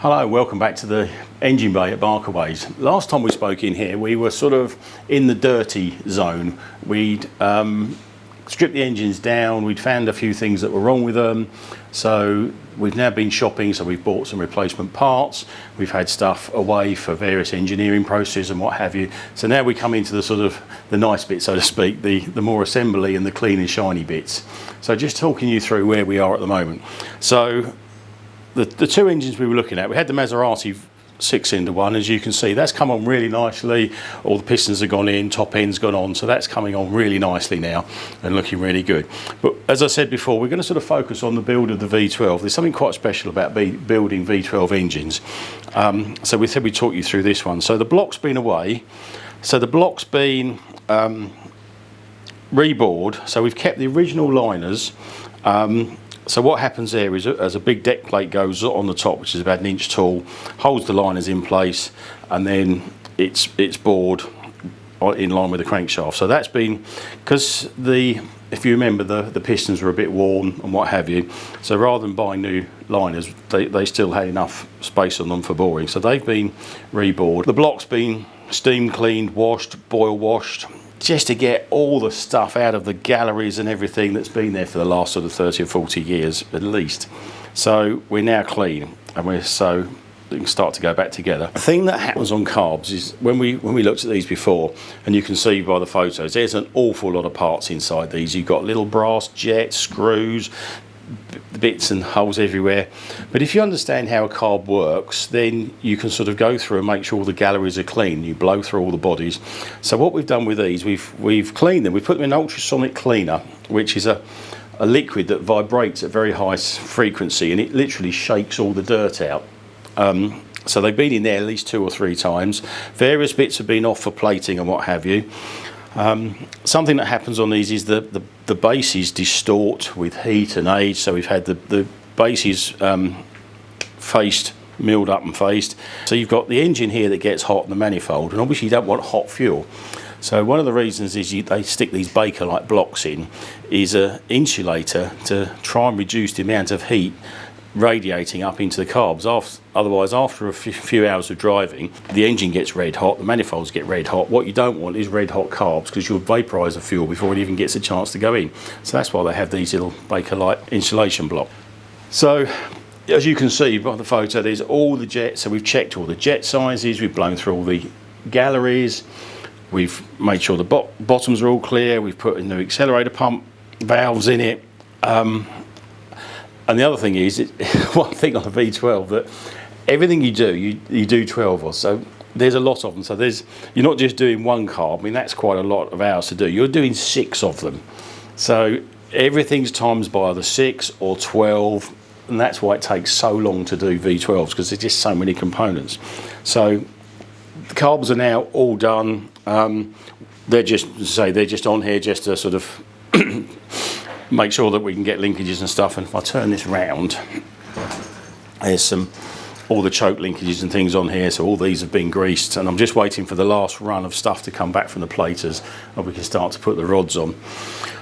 Hello, welcome back to the engine bay at Barkerways. Last time we spoke in here, we were sort of in the dirty zone. We'd stripped the engines down, we'd found a few things that were wrong with them. So we've now been shopping, so we've bought some replacement parts. We've had stuff away for various engineering processes and what have you. So now we come into the sort of the nice bit, so to speak, the more assembly and the clean and shiny bits. So just talking you through where we are at the moment. So the two engines we were looking at, we had the Maserati 6-cylinder one. As you can see, that's come on really nicely. All the pistons have gone in, top end's gone on, so that's coming on really nicely now and looking really good. But as I said before, we're going to sort of focus on the build of the V12. There's something quite special about building V12 engines. So we said we'd talk you through this one. So the block's been away. So the block's been rebored. So we've kept the original liners. So what happens there is, as a big deck plate goes on the top, which is about 1 inch tall, holds the liners in place, and then it's bored in line with the crankshaft. So that's been, because if you remember, the pistons were a bit worn and what have you, so rather than buying new liners, they still had enough space on them for boring. So they've been rebored. The block's been steam cleaned, washed, boil washed, just to get all the stuff out of the galleries and everything that's been there for the last sort of 30 or 40 years at least. So we're now clean, and we can start to go back together. The thing that happens on carbs is when we looked at these before, and you can see by the photos, there's an awful lot of parts inside these. You've got little brass jets, screws, bits and holes everywhere. But if you understand how a carb works, then you can sort of go through and make sure all the galleries are clean. You blow through all the bodies. So what we've done with these, we've cleaned them. We've put them in an ultrasonic cleaner, which is a liquid that vibrates at very high frequency, and it literally shakes all the dirt out. So they've been in there at least 2 or 3 times. Various bits have been off for plating and what have you. Something that happens on these is the bases distort with heat and age. So we've had the bases milled up and faced. So you've got the engine here that gets hot in the manifold, and obviously you don't want hot fuel. So one of the reasons is they stick these Baker-like blocks in is an insulator to try and reduce the amount of heat radiating up into the carbs. Otherwise, after a few hours of driving, the engine gets red hot, the manifolds get red hot. What you don't want is red hot carbs, because you'll vaporise the fuel before it even gets a chance to go in. So that's why they have these little Baker-like insulation blocks. So as you can see by the photo, there's all the jets. So we've checked all the jet sizes, we've blown through all the galleries, we've made sure the bottoms are all clear, we've put in the accelerator pump valves in it. And the other thing is, one thing on the V12, that everything you do 12 or so. There's a lot of them. So you're not just doing one carb. I mean, that's quite a lot of hours to do. You're doing 6 of them. So everything's times by either 6 or 12, and that's why it takes so long to do V12s, because there's just so many components. So the carbs are now all done. They're just on here just to sort of make sure that we can get linkages and stuff. And if I turn this round, there's all the choke linkages and things on here. So all these have been greased, and I'm just waiting for the last run of stuff to come back from the platers, and we can start to put the rods on.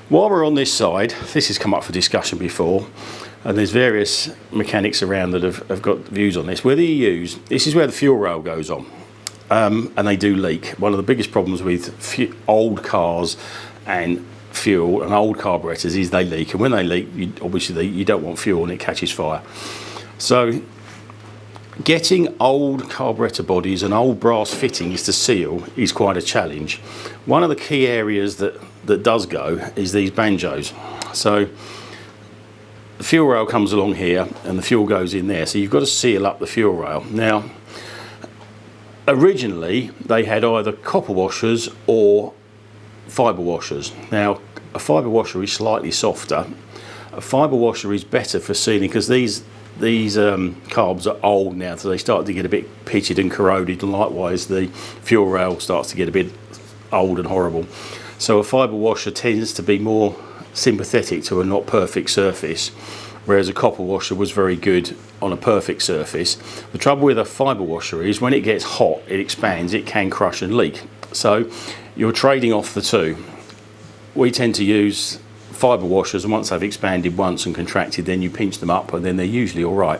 While we're on this side, this has come up for discussion before, and there's various mechanics around that have got views on this. Whether you use, this is where the fuel rail goes on, and they do leak. One of the biggest problems with old cars and fuel and old carburetors is they leak, and when they leak, obviously you don't want fuel and it catches fire. So getting old carburetor bodies and old brass fittings to seal is quite a challenge. One of the key areas that does go is these banjos. So the fuel rail comes along here and the fuel goes in there, so you've got to seal up the fuel rail. Now originally they had either copper washers or fibre washers. Now a fibre washer is slightly softer. A fibre washer is better for sealing, because these carbs are old now, so they start to get a bit pitted and corroded, and likewise the fuel rail starts to get a bit old and horrible. So a fibre washer tends to be more sympathetic to a not perfect surface, whereas a copper washer was very good on a perfect surface. The trouble with a fibre washer is when it gets hot, it expands, it can crush and leak. So you're trading off the two. We tend to use fibre washers, and once they've expanded once and contracted, then you pinch them up, and then they're usually all right.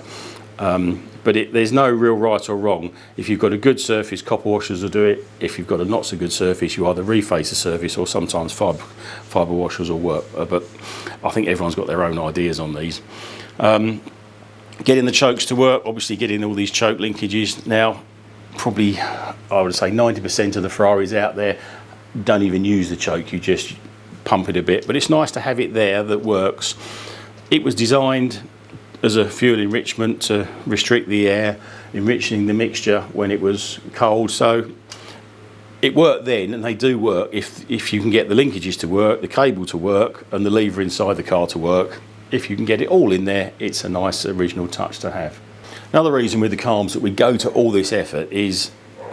But there's no real right or wrong. If you've got a good surface, copper washers will do it. If you've got a not so good surface, you either reface the surface or sometimes fibre washers will work. But I think everyone's got their own ideas on these. Getting the chokes to work, obviously getting all these choke linkages now. Probably, I would say 90% of the Ferraris out there don't even use the choke, you just pump it a bit. But it's nice to have it there that works. It was designed as a fuel enrichment to restrict the air, enriching the mixture when it was cold. So it worked then, and they do work if you can get the linkages to work, the cable to work, and the lever inside the car to work. If you can get it all in there, it's a nice original touch to have. Another reason with the carbs that we go to all this effort is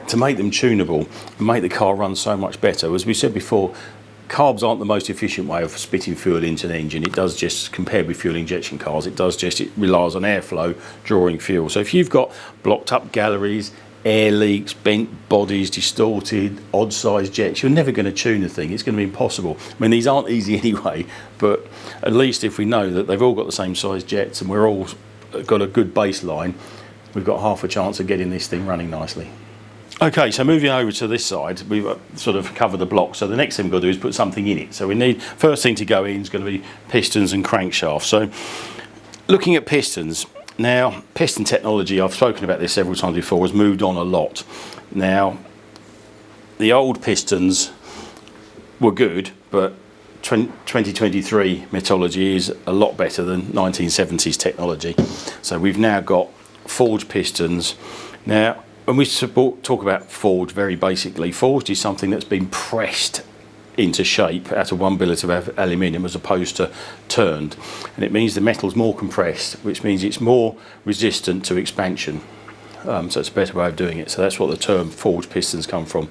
to make them tunable and make the car run so much better. As we said before, carbs aren't the most efficient way of spitting fuel into an engine. It does just, compared with fuel injection cars, it relies on airflow drawing fuel. So if you've got blocked up galleries, air leaks, bent bodies, distorted, odd sized jets, you're never going to tune the thing. It's going to be impossible. I mean, these aren't easy anyway, but at least if we know that they've all got the same size jets and we're all got a good baseline, we've got half a chance of getting this thing running nicely. Okay, so moving over to this side, we've sort of covered the block. So the next thing we've got to do is put something in it. So we need, first thing to go in is going to be pistons and crankshafts. So looking at pistons, now piston technology, I've spoken about this several times before, has moved on a lot. Now, the old pistons were good, but 2023 metallurgy is a lot better than 1970s technology. So we've now got forged pistons. Now, when we talk about forged, very basically, forged is something that's been pressed into shape out of one billet of aluminium as opposed to turned. And it means the metal's more compressed, which means it's more resistant to expansion. So it's a better way of doing it. So that's what the term forged pistons come from.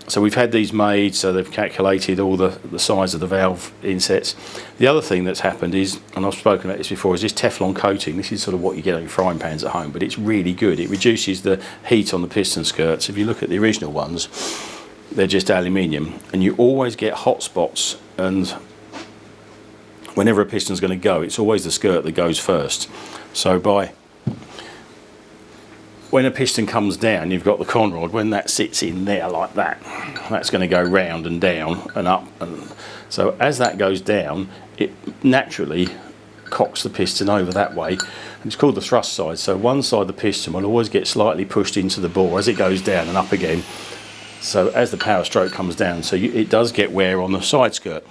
So we've had these made, so they've calculated all the size of the valve insets. The other thing that's happened is, and I've spoken about this before, is this Teflon coating. This is sort of what you get on your frying pans at home, but it's really good. It reduces the heat on the piston skirts. If you look at the original ones, they're just aluminium, and you always get hot spots, and whenever a piston's going to go, it's always the skirt that goes first. So when a piston comes down, you've got the conrod, when that sits in there like that, that's going to go round and down and up. And so as that goes down, it naturally cocks the piston over that way. And it's called the thrust side. So one side of the piston will always get slightly pushed into the bore as it goes down and up again. So as the power stroke comes down, so it does get wear on the side skirt.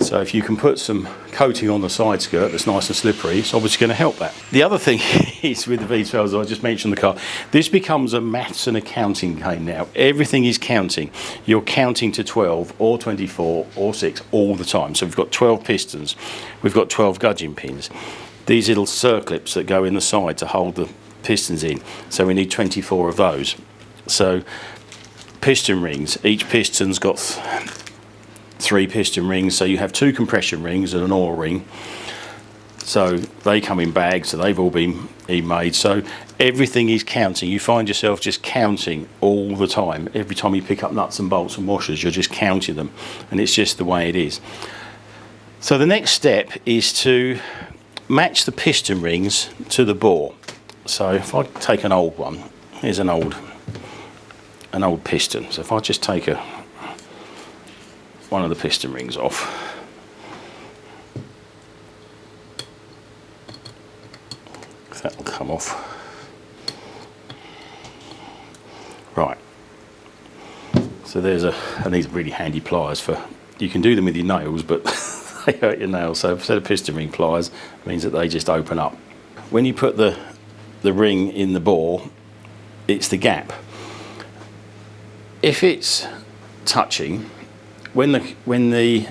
So if you can put some coating on the side skirt that's nice and slippery, it's obviously going to help that. The other thing is with the V12s, I just mentioned the car, this becomes a maths and accounting game now. Everything is counting. You're counting to 12 or 24 or 6 all the time. So we've got 12 pistons, we've got 12 gudgeon pins. These little circlips that go in the side to hold the pistons in. So we need 24 of those. So piston rings, each piston's got 3 piston rings, so you have 2 compression rings and an oil ring. So they come in bags, so they've all been made. So everything is counting. You find yourself just counting all the time. Every time you pick up nuts and bolts and washers, you're just counting them, and it's just the way it is. So the next step is to match the piston rings to the bore. So if I take an old one, here's an old piston. So if I just take one of the piston rings off, that'll come off. Right. So there's and these are really handy pliers for, you can do them with your nails, but they hurt your nails. So instead of piston ring pliers, it means that they just open up. When you put the ring in the bore, it's the gap. If it's touching, when the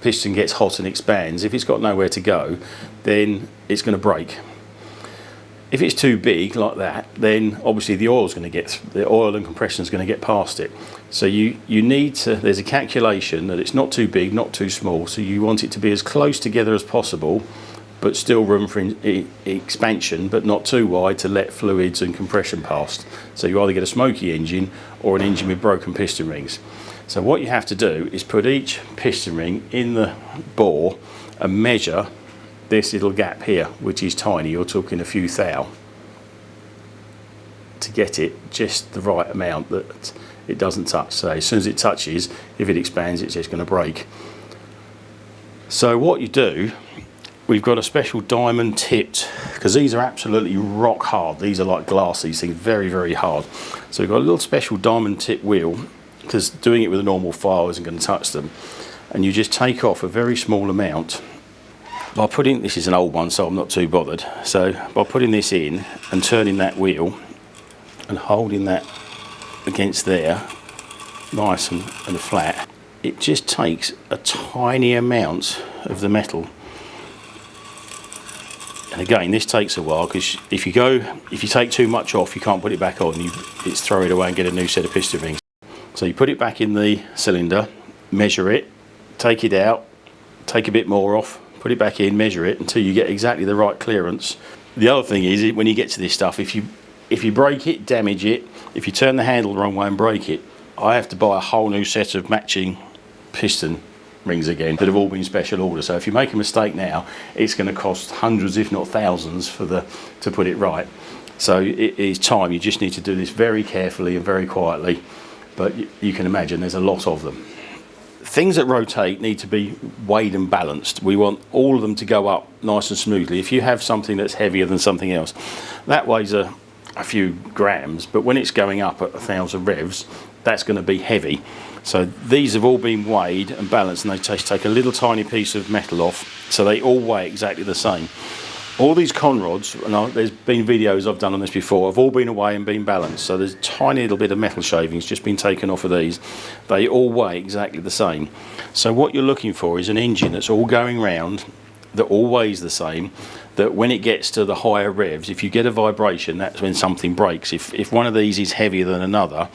piston gets hot and expands, if it's got nowhere to go, then it's going to break. If it's too big like that, then obviously the oil and compression is going to get past it. So you need to, there's a calculation that it's not too big, not too small, so you want it to be as close together as possible, but still room for expansion, but not too wide to let fluids and compression past. So you either get a smoky engine or an engine with broken piston rings. So what you have to do is put each piston ring in the bore and measure this little gap here, which is tiny, you're talking a few thou, to get it just the right amount that it doesn't touch. So as soon as it touches, if it expands, it's just going to break. So what you do, we've got a special diamond tipped, because these are absolutely rock hard. These are like glass, these things, very, very hard. So we've got a little special diamond tip wheel, because doing it with a normal file isn't going to touch them. And you just take off a very small amount by putting, this is an old one so I'm not too bothered, so by putting this in and turning that wheel and holding that against there nice and flat, it just takes a tiny amount of the metal. And again, this takes a while, because if you take too much off, you can't put it back on. It's throw it away and get a new set of piston rings. So you put it back in the cylinder, measure it, take it out, take a bit more off, put it back in, measure it until you get exactly the right clearance. The other thing is, when you get to this stuff, if you break it, damage it, if you turn the handle the wrong way and break it, I have to buy a whole new set of matching piston rings again that have all been special order. So if you make a mistake now, it's going to cost hundreds if not thousands to put it right. So it is time. You just need to do this very carefully and very quietly, but you can imagine there's a lot of them. Things that rotate need to be weighed and balanced. We want all of them to go up nice and smoothly. If you have something that's heavier than something else, that weighs a few grams, but when it's going up at 1,000 revs, that's going to be heavy. So these have all been weighed and balanced, and they just take a little tiny piece of metal off, so they all weigh exactly the same. All these conrods, and there's been videos I've done on this before, have all been weighed and been balanced. So there's a tiny little bit of metal shavings just been taken off of these. They all weigh exactly the same. So what you're looking for is an engine that's all going round, that all weighs the same, that when it gets to the higher revs, if you get a vibration, that's when something breaks. If one of these is heavier than another,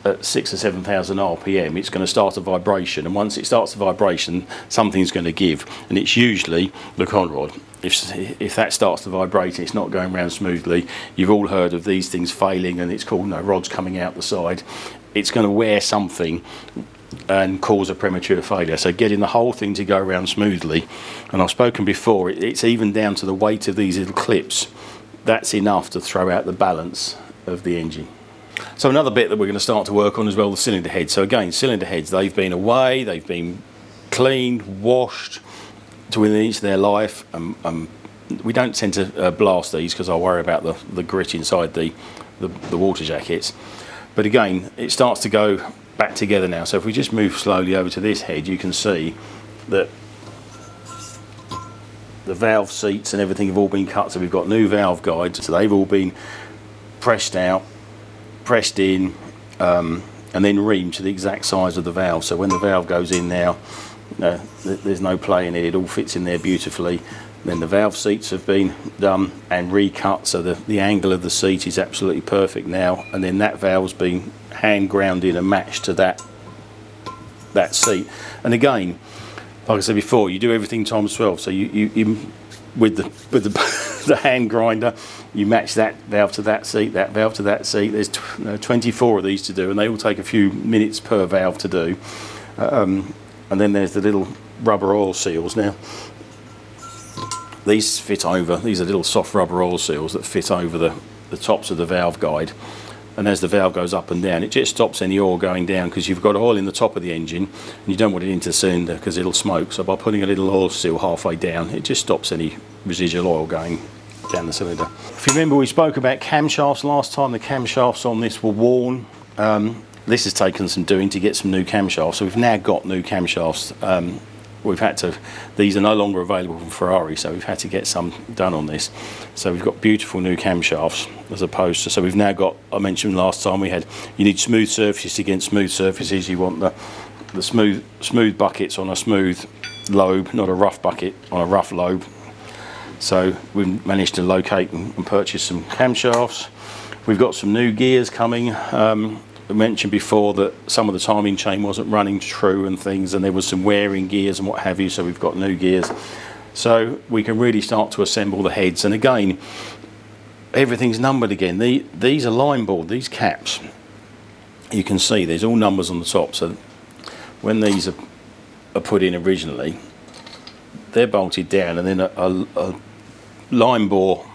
at 6,000 or 7,000 RPM, it's going to start a vibration, and once it starts a vibration, something's going to give, and it's usually the conrod. If that starts to vibrate and it's not going round smoothly, you've all heard of these things failing, and it's called rods coming out the side. It's going to wear something and cause a premature failure. So getting the whole thing to go around smoothly, and I've spoken before, it's even down to the weight of these little clips. That's enough to throw out the balance of the engine. So another bit that we're going to start to work on as well, the cylinder heads. So again, cylinder heads, they've been away, they've been cleaned, washed to within each of their life. We don't tend to blast these because I worry about the grit inside the water jackets. But again, it starts to go back together now. So if we just move slowly over to this head, you can see that the valve seats and everything have all been cut. So we've got new valve guides. So they've all been pressed out, pressed in, and then reamed to the exact size of the valve. So when the valve goes in now, there's no play in it. It all fits in there beautifully. Then the valve seats have been done and recut, so the angle of the seat is absolutely perfect now. And then that valve's been hand ground in and matched to that seat. And again, like I said before, you do everything times 12. So you with the hand grinder, you match that valve to that seat, that valve to that seat. There's 24 of these to do, and they all take a few minutes per valve to do. And then there's the little rubber oil seals. Now, these fit over, these are little soft rubber oil seals that fit over the tops of the valve guide. And as the valve goes up and down, it just stops any oil going down, because you've got oil in the top of the engine and you don't want it into the cylinder because it'll smoke. So by putting a little oil seal halfway down, it just stops any residual oil going down the cylinder. If you remember, we spoke about camshafts last time. The camshafts on this were worn. This has taken some doing to get some new camshafts. So we've now got new camshafts. These are no longer available from Ferrari, so we've had to get some done on this. So we've got beautiful new camshafts as opposed to, so we've now got, I mentioned last time, you need smooth surfaces against smooth surfaces. You want the smooth buckets on a smooth lobe, not a rough bucket on a rough lobe. So we've managed to locate and purchase some camshafts. We've got some new gears coming. I mentioned before that some of the timing chain wasn't running true and things, and there was some wearing gears and what have you, so we've got new gears. So we can really start to assemble the heads. And again, everything's numbered again. These are line board, these caps. You can see there's all numbers on the top. So when these are put in originally, they're bolted down, and then a line bore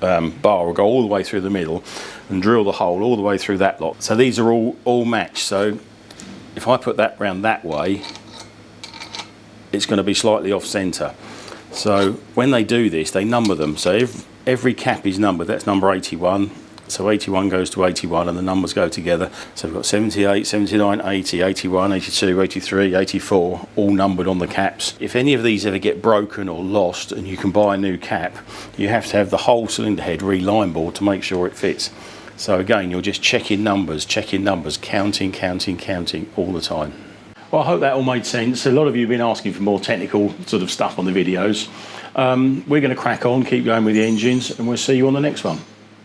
bar will go all the way through the middle and drill the hole all the way through that lot. So these are all matched. So if I put that round that way, it's going to be slightly off centre. So when they do this, they number them. So every cap is numbered. That's number 81. So 81 goes to 81 and the numbers go together. So we've got 78, 79, 80, 81, 82, 83, 84, all numbered on the caps. If any of these ever get broken or lost and you can buy a new cap, you have to have the whole cylinder head re-line bored to make sure it fits. So again, you're just checking numbers, counting all the time. Well, I hope that all made sense. A lot of you have been asking for more technical sort of stuff on the videos. We're going to crack on, keep going with the engines, and we'll see you on the next one.